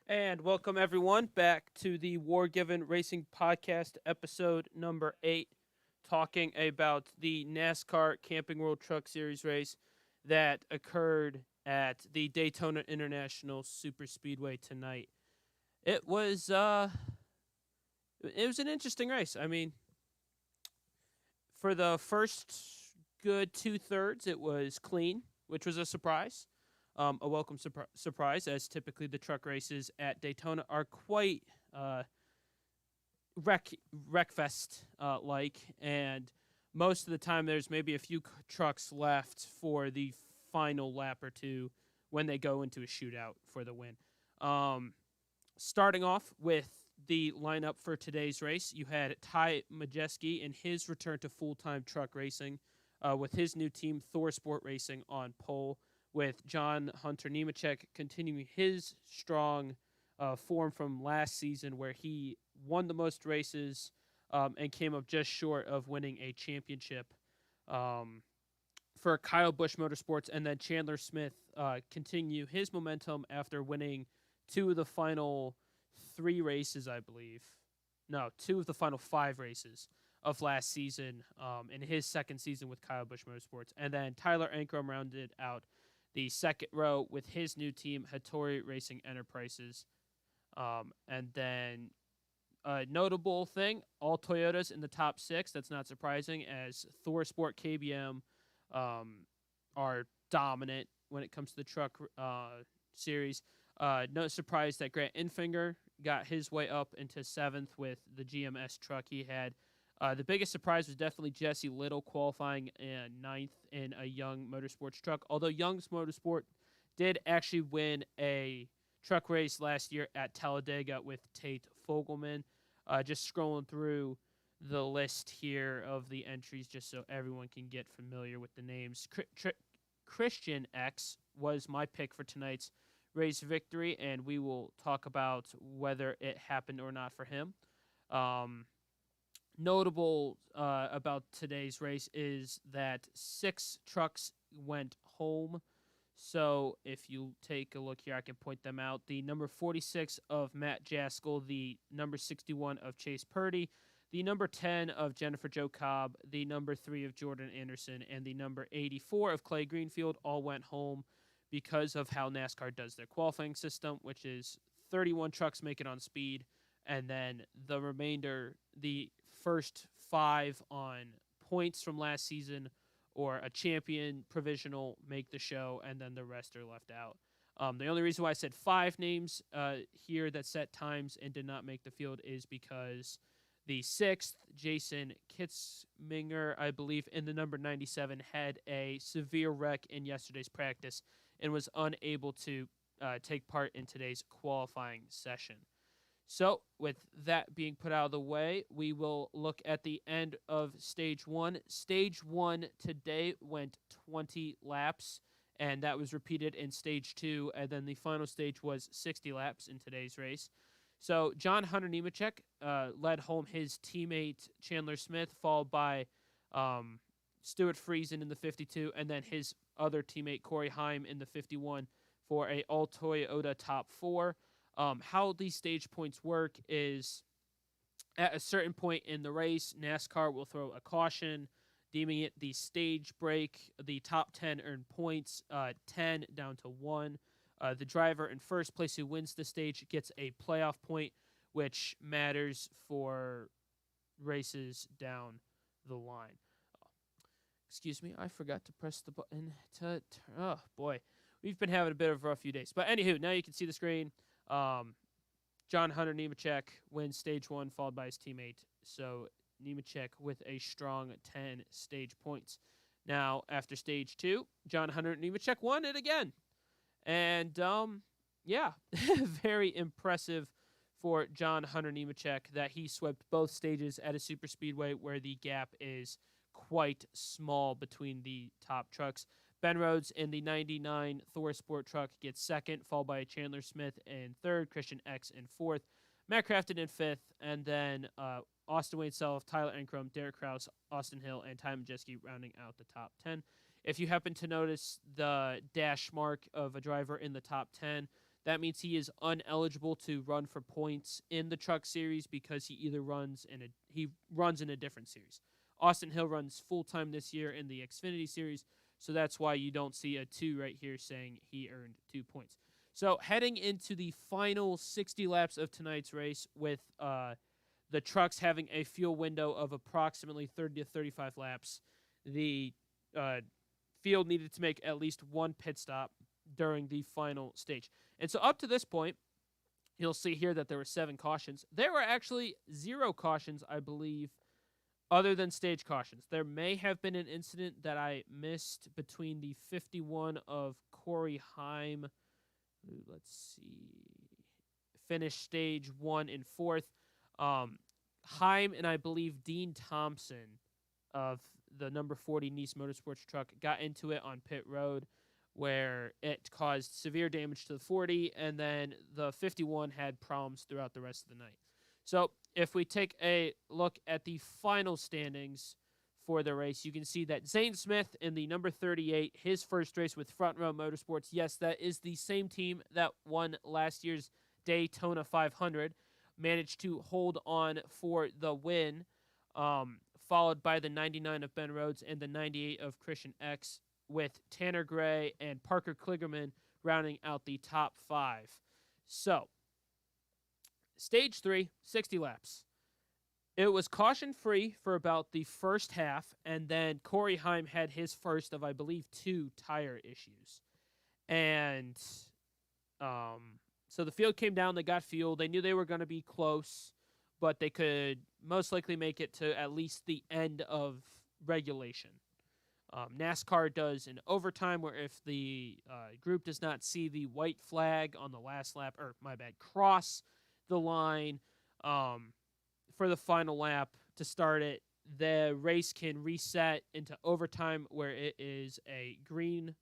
And welcome everyone back to the Wargiven Racing Podcast, episode number 8, talking about the NASCAR Camping World Truck Series race that occurred at the Daytona International Super Speedway tonight. It was it was an interesting race. I mean, for the first good two-thirds, it was clean, which was a surprise. A welcome surprise, as typically the truck races at Daytona are quite uh, wreck wreckfest like, and most of the time there's maybe a few trucks left for the final lap or two when they go into a shootout for the win. Um, Starting off with the lineup for today's race, you had Ty Majeski in his return to full-time truck racing with his new team, Thor Sport Racing, on pole, with John Hunter Nemechek continuing his strong form from last season, where he won the most races and came up just short of winning a championship. Um, for Kyle Busch Motorsports, and then Chandler Smith continue his momentum after winning two of the final three races, I believe. No, two of the final five races of last season in his second season with Kyle Busch Motorsports. And then Tyler Ankrum rounded out the second row with his new team, Hattori Racing Enterprises. And then a notable thing, all Toyotas in the top six. That's not surprising, as Thor Sport KBM are dominant when it comes to the truck series. No surprise that Grant Infinger got his way up into seventh with the GMS truck he had. The biggest surprise was definitely Jesse Little qualifying in ninth in a Young Motorsports truck, although Young's Motorsport did actually win a truck race last year at Talladega with Tate Fogelman. Just scrolling through the list here of the entries just so everyone can get familiar with the names. Christian X was my pick for tonight's race victory, and we will talk about whether it happened or not for him. Notable about today's race is that 6 trucks went home. So if you take a look here, I can point them out. The number 46 of Matt Jaskell, the number 61 of Chase Purdy, the number 10 of Jennifer Jo Cobb, the number 3 of Jordan Anderson, and the number 84 of Clay Greenfield all went home because of how NASCAR does their qualifying system, which is 31 trucks make it on speed, and then the remainder, the first 5 on points from last season or a champion provisional, make the show, and then the rest are left out. The only reason why I said 5 names here that set times and did not make the field is because the 6th, Jason Kitzminger, I believe, in the number 97, had a severe wreck in yesterday's practice and was unable to take part in today's qualifying session. So, with that being put out of the way, we will look at the end of Stage 1. Stage 1 today went 20 laps, and that was repeated in Stage 2, and then the final stage was 60 laps in today's race. So, John Hunter Nemechek led home his teammate Chandler Smith, followed by Stuart Friesen in the 52, and then his other teammate Corey Heim in the 51 for a all Toyota top 4. How these stage points work is at a certain point in the race, NASCAR will throw a caution, deeming it the stage break. The top 10 earn points, 10 down to 1. The driver in first place who wins the stage gets a playoff point, which matters for races down the line. Excuse me, I forgot to press the button. Oh, boy. We've been having a bit of a rough few days. But anywho, now you can see the screen. John Hunter Nemechek wins stage 1, followed by his teammate. So Nemechek with a strong 10 stage points. Now, after stage 2, John Hunter Nemechek won it again. And, yeah, very impressive for John Hunter Nemechek that he swept both stages at a super speedway where the gap is quite small between the top trucks. Ben Rhodes in the 99 Thor Sport truck gets second, followed by Chandler Smith in third, Christian X in fourth, Matt Crafton in fifth, and then Austin Wayne Self, Tyler Ankrum, Derek Kraus, Austin Hill, and Ty Majeski rounding out the top 10. If you happen to notice the dash mark of a driver in the top 10, That means he is ineligible to run for points in the Truck Series because he runs in a different series. Austin Hill runs full time this year in the Xfinity Series, so that's why you don't see a 2 right here saying he earned 2 points. So heading into the final 60 laps of tonight's race, with the trucks having a fuel window of approximately 30 to 35 laps, the field needed to make at least one pit stop during the final stage. And so up to this point, you'll see here that there were 7 cautions. There were actually 0 cautions, I believe, other than stage cautions. There may have been an incident that I missed between the 51 of Corey Heim. Let's see. Finished stage 1 and 4th. Heim and I believe Dean Thompson of the number 40 Nice Motorsports truck got into it on pit road, where it caused severe damage to the 40, and then the 51 had problems throughout the rest of the night. So if we take a look at the final standings for the race, you can see that Zane Smith in the number 38, his first race with Front Row Motorsports. Yes, that is the same team that won last year's Daytona 500. Managed to hold on for the win, followed by the 99 of Ben Rhodes and the 98 of Christian X, with Tanner Gray and Parker Kligerman rounding out the top 5. So, stage 3, 60 laps. It was caution-free for about the first half, and then Corey Heim had his first of, I believe, 2 tire issues. And so the field came down, they got fuel, they knew they were going to be close, but they could most likely make it to at least the end of regulation. NASCAR does an overtime where if the group does not see the white flag on the last lap, cross the line for the final lap to start it, the race can reset into overtime where it is a green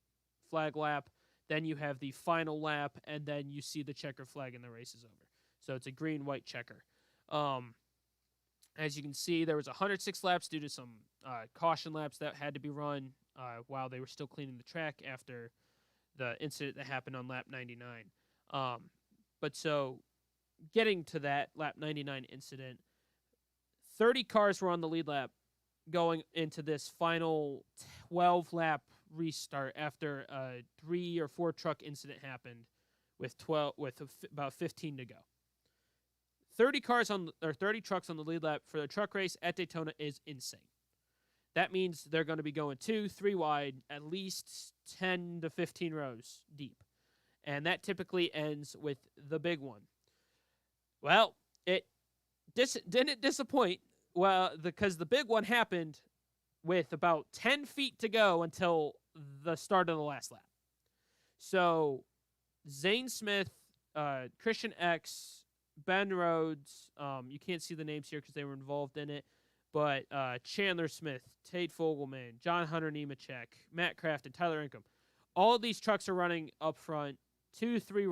flag lap. Then you have the final lap, and then you see the checker flag and the race is over. So it's a green-white checker. As you can see, there was 106 laps due to some caution laps that had to be run while they were still cleaning the track after the incident that happened on lap 99. But so getting to that lap 99 incident, 30 cars were on the lead lap going into this final 12-lap restart after a 3 or 4 truck incident happened with about 15 to go. 30 trucks on the lead lap for the truck race at Daytona is insane. That means they're going to be going 2, 3 wide, at least 10 to 15 rows deep. And that typically ends with the big one. Well, it didn't disappoint, because the big one happened with about 10 feet to go until the start of the last lap. So Zane Smith, Christian X, Ben Rhodes, you can't see the names here because they were involved in it, but Chandler Smith, Tate Fogelman, John Hunter Nemechek, Matt Kraft, and Tyler Ingram. All of these trucks are running up front, 2, 3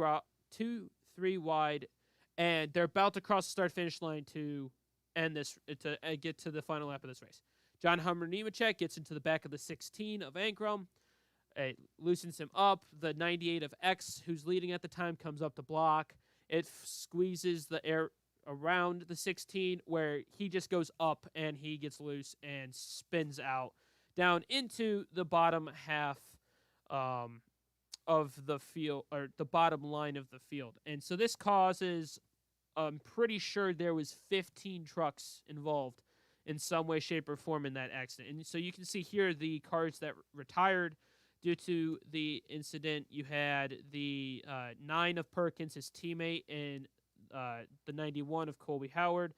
wide, and they're about to cross the start-finish line to end this, to get to the final lap of this race. John Hunter Nemechek gets into the back of the 16 of Ankrum. It loosens him up. The 98 of X, who's leading at the time, comes up to block. It squeezes the air around the 16, where he just goes up and he gets loose and spins out down into the bottom half of the field, or the bottom line of the field. And so this causes, I'm pretty sure there was 15 trucks involved in some way, shape, or form in that accident. And so you can see here the cars that retired due to the incident. You had the 9 of Perkins, his teammate, and the 91 of Colby Howard,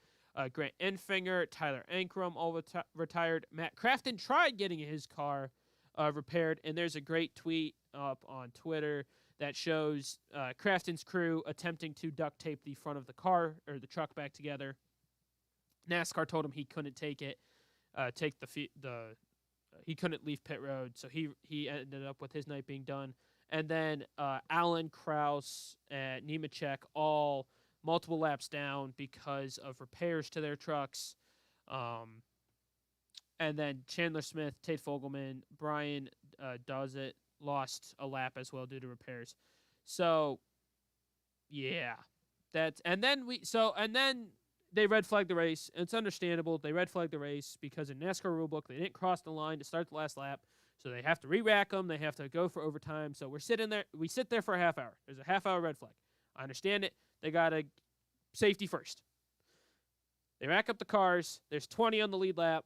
Grant Enfinger, Tyler Ankrum, all retired. Matt Crafton tried getting his car repaired, and there's a great tweet up on Twitter that shows Crafton's crew attempting to duct tape the front of the car or the truck back together. NASCAR told him he couldn't take it, he couldn't leave pit road, so he ended up with his night being done. And then Allen, Kraus, and Nemechek all multiple laps down because of repairs to their trucks. And then Chandler Smith, Tate Fogelman, Brian does it, lost a lap as well due to repairs. So Yeah. And then they red flagged the race. And it's understandable. They red flagged the race because in NASCAR rulebook they didn't cross the line to start the last lap. So they have to re-rack them. They have to go for overtime. So we're sitting there. We sit there for a half hour. There's a half-hour red flag. I understand it. They got a safety first. They rack up the cars. There's 20 on the lead lap.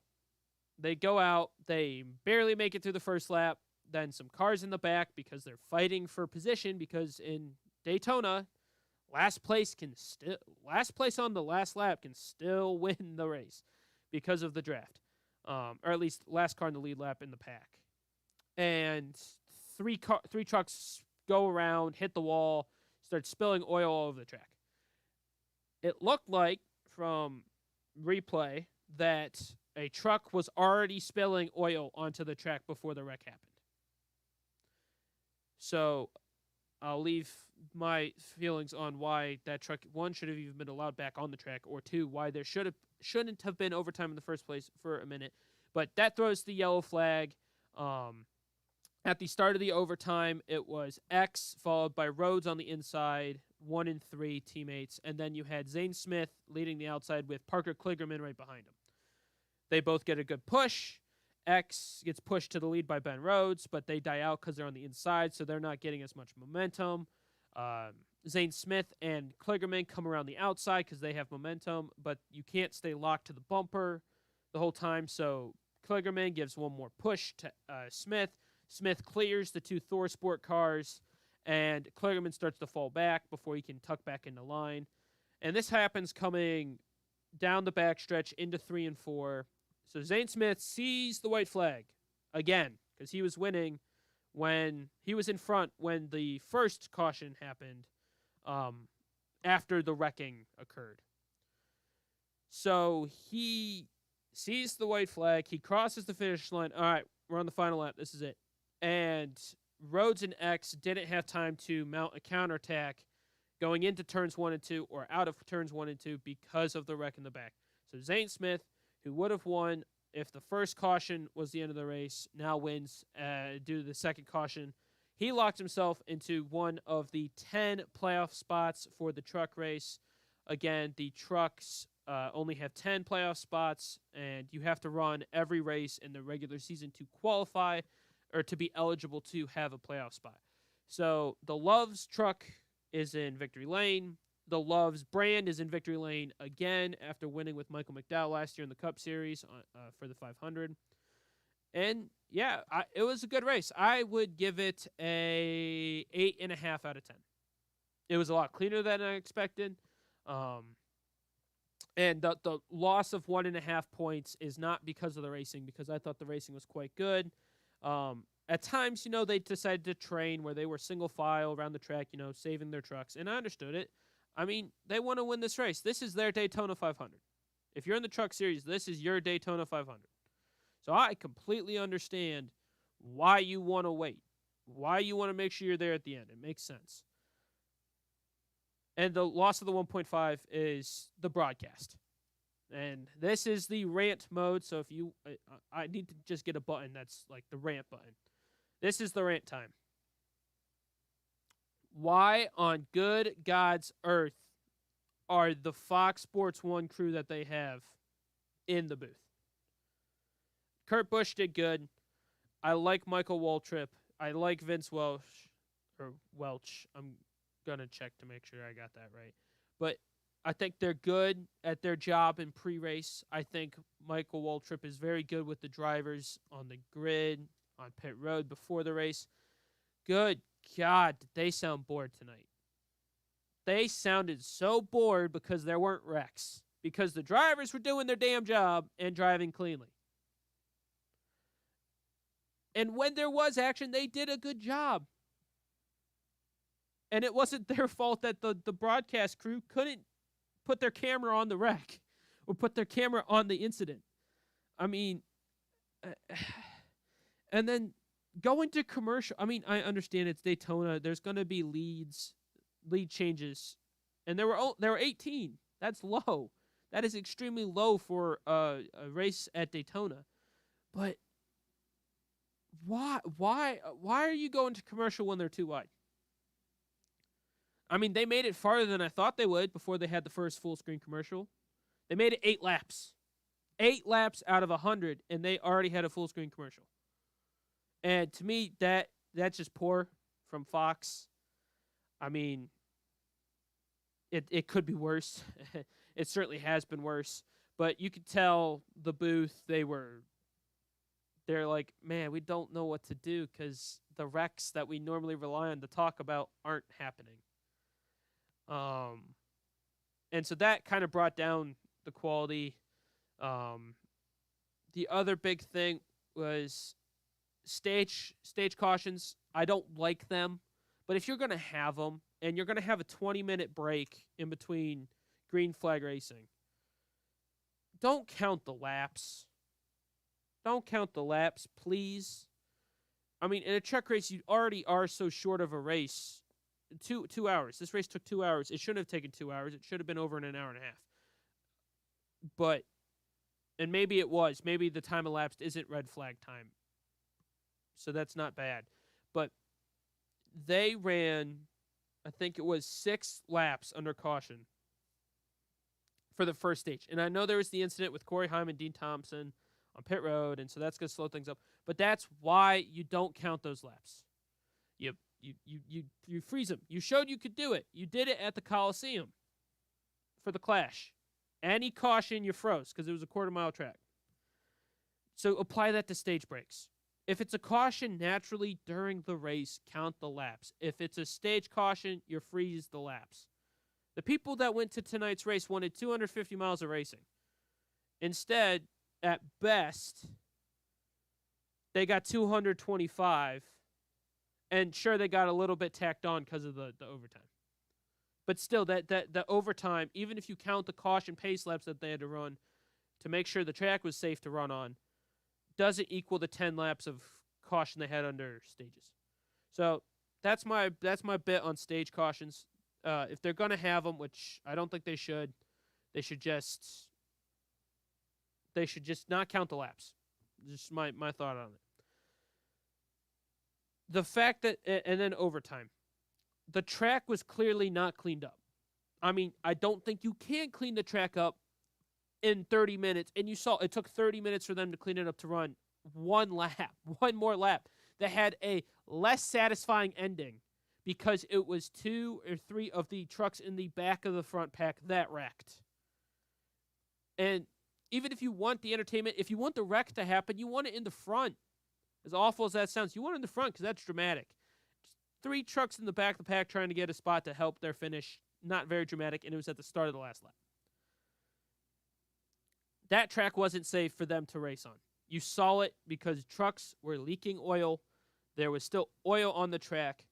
They go out. They barely make it through the first lap. Then some cars in the back because they're fighting for position because in Daytona, last place on the last lap can still win the race because of the draft. Or at least last car in the lead lap in the pack. And three trucks go around, hit the wall, start spilling oil all over the track. It looked like from replay that a truck was already spilling oil onto the track before the wreck happened. So I'll leave my feelings on why that truck, one, should have even been allowed back on the track, or two, why there shouldn't have been overtime in the first place for a minute. But that throws the yellow flag. At the start of the overtime, it was X followed by Rhodes on the inside, 1 and 3 teammates, and then you had Zane Smith leading the outside with Parker Kligerman right behind him. They both get a good push. X gets pushed to the lead by Ben Rhodes, but they die out because they're on the inside, so they're not getting as much momentum. Zane Smith and Kligerman come around the outside because they have momentum, but you can't stay locked to the bumper the whole time, so Kligerman gives one more push to Smith. Smith clears the two Thor Sport cars, and Kligerman starts to fall back before he can tuck back into line. And this happens coming down the backstretch into 3 and 4. So Zane Smith sees the white flag again because he was winning when he was in front when the first caution happened after the wrecking occurred. So he sees the white flag. He crosses the finish line. All right, we're on the final lap. This is it. And Rhodes and X didn't have time to mount a counterattack going into turns 1 and 2 or out of turns 1 and 2 because of the wreck in the back. So Zane Smith, who would have won if the first caution was the end of the race, now wins due to the second caution. He locked himself into one of the 10 playoff spots for the truck race. Again, the trucks only have 10 playoff spots, and you have to run every race in the regular season to qualify or to be eligible to have a playoff spot. So the Love's truck is in victory lane. The Love's brand is in victory lane again after winning with Michael McDowell last year in the Cup Series for the 500. And yeah, it was a good race. I would give it a 8.5 out of 10. It was a lot cleaner than I expected. And the loss of 1.5 points is not because of the racing, because I thought the racing was quite good. At times, they decided to train where they were single file around the track, saving their trucks. And I understood it. I mean, they want to win this race. This is their Daytona 500. If you're in the truck series, this is your Daytona 500. So I completely understand why you want to wait, why you want to make sure you're there at the end. It makes sense. And the loss of the 1.5 is the broadcast. And this is the rant mode, so if you... I need to just get a button that's like the rant button. This is the rant time. Why on good God's earth are the Fox Sports 1 crew that they have in the booth? Kurt Busch did good. I like Michael Waltrip. I like Vince Welch. I'm going to check to make sure I got that right. But I think they're good at their job in pre-race. I think Michael Waltrip is very good with the drivers on the grid, on pit road before the race. Good God, did they sound bored tonight. They sounded so bored because there weren't wrecks. Because the drivers were doing their damn job and driving cleanly. And when there was action, they did a good job. And it wasn't their fault that the broadcast crew couldn't put their camera on the wreck or put their camera on the incident. I mean, and then going to commercial. I mean, I understand it's Daytona. There's going to be lead changes. And there were 18. That's low. That is extremely low for a race at Daytona. But why are you going to commercial when they're too wide? I mean, they made it farther than I thought they would before they had the first full screen commercial. They made it 8 laps. 8 laps out of 100, and they already had a full screen commercial. And to me, that's just poor from Fox. I mean, it could be worse. It certainly has been worse. But you could tell the booth, they're like, man, we don't know what to do because the wrecks that we normally rely on to talk about aren't happening. And so that kind of brought down the quality. The other big thing was stage cautions. I don't like them, but if you're going to have them and you're going to have a 20-minute break in between green flag racing, don't count the laps. Don't count the laps, please. I mean, in a truck race, you already are so short of a race. 2 hours. This race took 2 hours. It shouldn't have taken 2 hours. It should have been over in an hour and a half. But, and maybe it was. Maybe the time elapsed isn't red flag time. So that's not bad. But they ran, I think it was 6 laps under caution for the first stage. And I know there was the incident with Corey Hyman, Dean Thompson on pit road, and so that's going to slow things up. But that's why you don't count those laps. You freeze them. You showed you could do it. You did it at the Coliseum for the Clash. Any caution, you froze because it was a quarter-mile track. So apply that to stage breaks. If it's a caution naturally during the race, count the laps. If it's a stage caution, you freeze the laps. The people that went to tonight's race wanted 250 miles of racing. Instead, at best, they got 225. And sure, they got a little bit tacked on because of the overtime. But still, the overtime, even if you count the caution pace laps that they had to run to make sure the track was safe to run on, doesn't equal the 10 laps of caution they had under stages. So that's my bit on stage cautions. If they're going to have them, which I don't think they should just not count the laps. Just my thought on it. The fact that, and then overtime, the track was clearly not cleaned up. I mean, I don't think you can clean the track up in 30 minutes. And you saw it took 30 minutes for them to clean it up to run one more lap that had a less satisfying ending because it was 2 or 3 of the trucks in the back of the front pack that wrecked. And even if you want the entertainment, if you want the wreck to happen, you want it in the front. As awful as that sounds, you want it in the front because that's dramatic. Just 3 trucks in the back of the pack trying to get a spot to help their finish. Not very dramatic, and it was at the start of the last lap. That track wasn't safe for them to race on. You saw it because trucks were leaking oil. There was still oil on the track.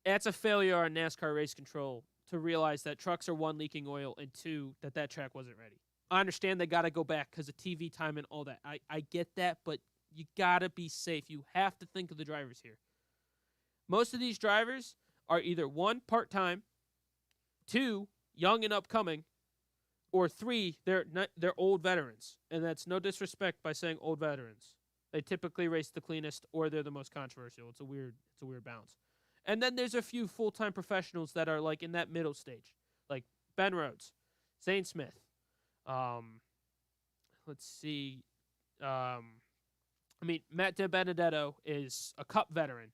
That's a failure on NASCAR race control to realize that trucks are 1, leaking oil, and 2, that track wasn't ready. I understand they got to go back because of TV time and all that. I get that, but you got to be safe. You have to think of the drivers here. Most of these drivers are either 1, part-time, 2, young and upcoming, or 3, they're old veterans. And that's no disrespect by saying old veterans. They typically race the cleanest or they're the most controversial. It's a weird balance. And then there's a few full-time professionals that are like in that middle stage, like Ben Rhodes, Zane Smith. Let's see. I mean, Matt DiBenedetto is a Cup veteran,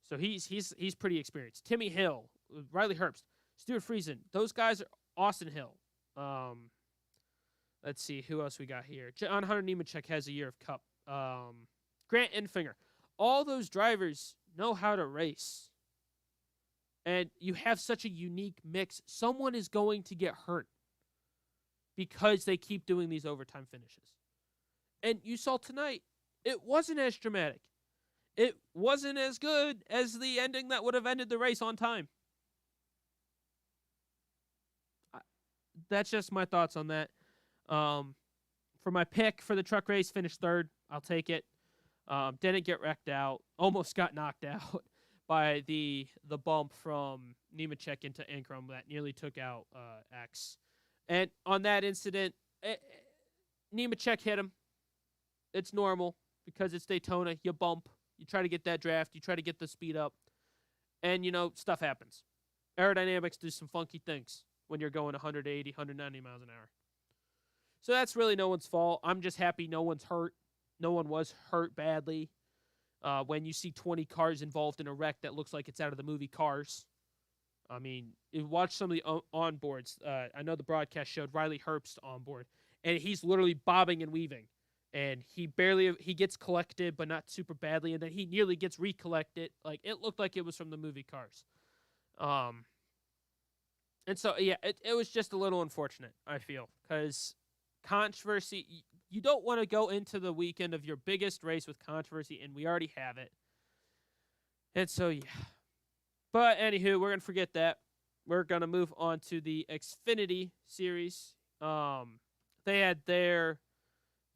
so he's pretty experienced. Timmy Hill, Riley Herbst, Stuart Friesen, those guys are Austin Hill. Let's see who else we got here. John Hunter Nemechek has a year of Cup. Grant Enfinger. All those drivers know how to race. And you have such a unique mix. Someone is going to get hurt because they keep doing these overtime finishes. And you saw tonight, it wasn't as dramatic. It wasn't as good as the ending that would have ended the race on time. That's just my thoughts on that. For my pick for the truck race, finished 3rd. I'll take it. Didn't get wrecked out. Almost got knocked out by the bump from Nemechek into Ankrum that nearly took out X. And on that incident, Nemechek hit him. It's normal because it's Daytona. You bump. You try to get that draft. You try to get the speed up. And, stuff happens. Aerodynamics do some funky things when you're going 180, 190 miles an hour. So that's really no one's fault. I'm just happy no one's hurt. No one was hurt badly. When you see 20 cars involved in a wreck that looks like it's out of the movie Cars. I mean, watch some of the onboards. I know the broadcast showed Riley Herbst on board, and he's literally bobbing and weaving. And he gets collected, but not super badly, and then he nearly gets recollected. Like, it looked like it was from the movie Cars. And so, yeah, it was just a little unfortunate, I feel, because controversy, you don't want to go into the weekend of your biggest race with controversy, and we already have it. And so, yeah. But, anywho, we're going to forget that. We're going to move on to the Xfinity Series. They had their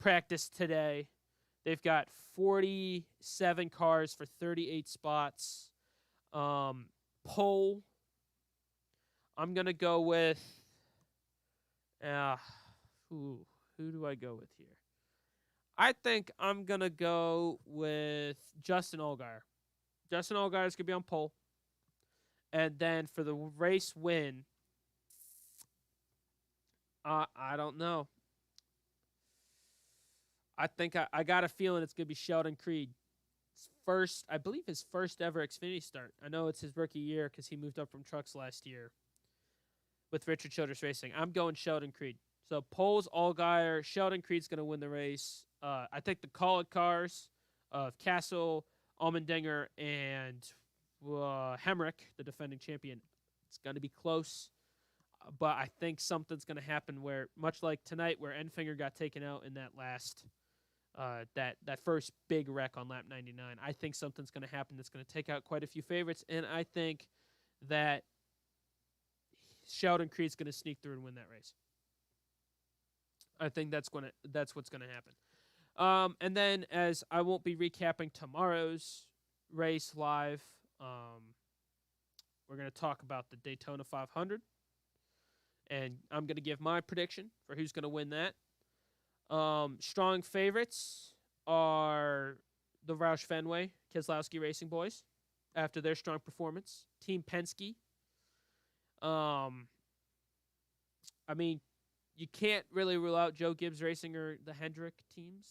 practice today. They've got 47 cars for 38 spots. Pole, I'm going to go with... who do I go with here? I think I'm going to go with Justin Allgaier. Justin Allgaier is going to be on pole. And then for the race win, I don't know. I think I got a feeling it's going to be Sheldon Creed. I believe his first ever Xfinity start. I know it's his rookie year because he moved up from trucks last year with Richard Childress Racing. I'm going Sheldon Creed. So pole's Allgaier. Sheldon Creed's going to win the race. I think the call-it cars of Castle, Allmendinger, and Hemrick, the defending champion, it's going to be close. But I think something's going to happen where, much like tonight, where Enfinger got taken out in that last, that first big wreck on lap 99. I think something's going to happen that's going to take out quite a few favorites, and I think that Sheldon Creed's going to sneak through and win that race. I think that's what's going to happen. And then, as I won't be recapping tomorrow's race live, we're going to talk about the Daytona 500. And I'm going to give my prediction for who's going to win that. Strong favorites are the Roush Fenway Keselowski Racing Boys after their strong performance. Team Penske. I mean, you can't really rule out Joe Gibbs Racing or the Hendrick teams.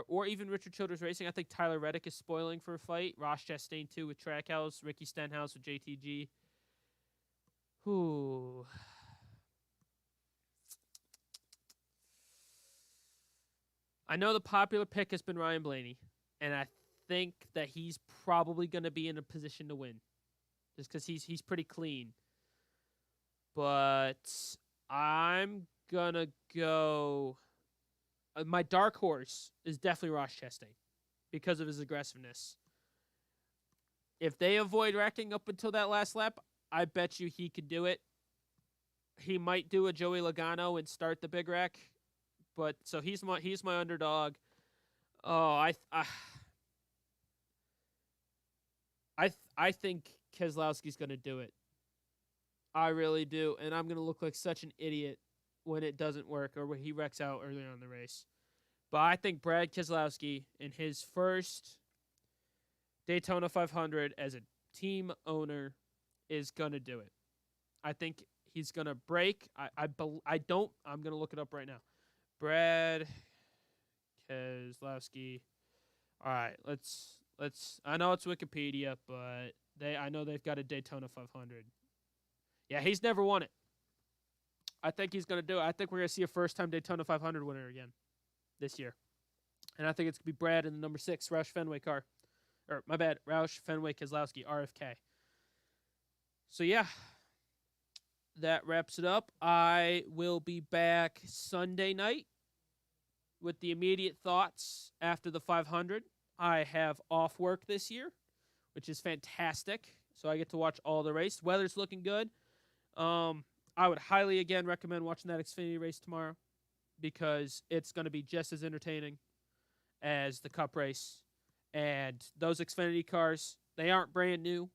Or even Richard Childress Racing. I think Tyler Reddick is spoiling for a fight. Ross Chastain, too, with Trackhouse. Ricky Stenhouse with JTG. Whew. I know the popular pick has been Ryan Blaney, and I think that he's probably going to be in a position to win, just because he's pretty clean. But I'm going to go... my dark horse is definitely Ross Chastain because of his aggressiveness. If they avoid wrecking up until that last lap, I bet you he could do it. He might do a Joey Logano and start the big wreck. But so he's my underdog. Oh, I think Keselowski's going to do it. I really do, and I'm going to look like such an idiot when it doesn't work or when he wrecks out earlier on the race. But I think Brad Keselowski in his first Daytona 500 as a team owner is going to do it. I think he's going to break. I'm going to look it up right now. Brad Keselowski. All right, let's. I know it's Wikipedia, but I know they've got a Daytona 500. Yeah, he's never won it. I think he's going to do it. I think we're going to see a first-time Daytona 500 winner again this year. And I think it's going to be Brad in the number 6 Roush Fenway car. Or, my bad, Roush Fenway Keselowski, RFK. So, yeah. That wraps it up. I will be back Sunday night with the immediate thoughts after the 500. I have off work this year, which is fantastic. So I get to watch all the race. Weather's looking good. I would highly, again, recommend watching that Xfinity race tomorrow because it's going to be just as entertaining as the Cup race. And those Xfinity cars, they aren't brand new.